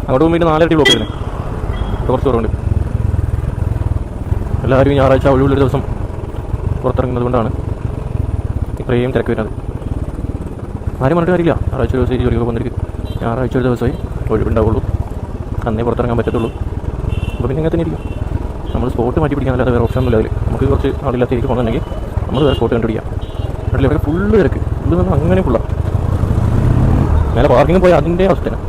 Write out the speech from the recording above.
അങ്ങോട്ട് പോകുമ്പോൾ 4 ബ്ലോക്ക് വരുന്നത്. കുറച്ച് കുറവുണ്ട്. എല്ലാവരും ഞായറാഴ്ച ഒഴിവുള്ളൊരു ദിവസം പുറത്തിറങ്ങുന്നത് കൊണ്ടാണ് ഇത്രയും തിരക്ക് വരുന്നത്. ആരും പറഞ്ഞിട്ട് കാര്യമില്ല. ഞായറാഴ്ച ഒരു ദിവസം ജോലിയൊക്കെ വന്നിരിക്കും. ഞായറാഴ്ച ഒരു ദിവസമേ ഒഴിവുണ്ടാവുള്ളൂ, അന്നേ പുറത്തിറങ്ങാൻ പറ്റത്തുള്ളൂ. അപ്പോൾ പിന്നെ ഇങ്ങനെ തന്നെ ഇരിക്കും. നമ്മൾ സ്പോട്ട് മാറ്റി പിടിക്കാനല്ലാതെ വേറെ ഓപ്ഷൻ ഒന്നുമില്ല. അതിൽ നമുക്ക് കുറച്ച് ആളില്ലാത്ത എനിക്ക് പോകുന്നുണ്ടെങ്കിൽ നമ്മൾ വേറെ സ്പോട്ട് കണ്ടുപിടിക്കാം. അതിൽ ഇവിടെ ഫുള്ള് തിരക്ക്, ഫുള്ള് വന്നാൽ അങ്ങനെ ഫുള്ളാണ്. മേലെ പാർക്കിംഗ് പോയാൽ അതിൻ്റെ അവസ്ഥയാണ്.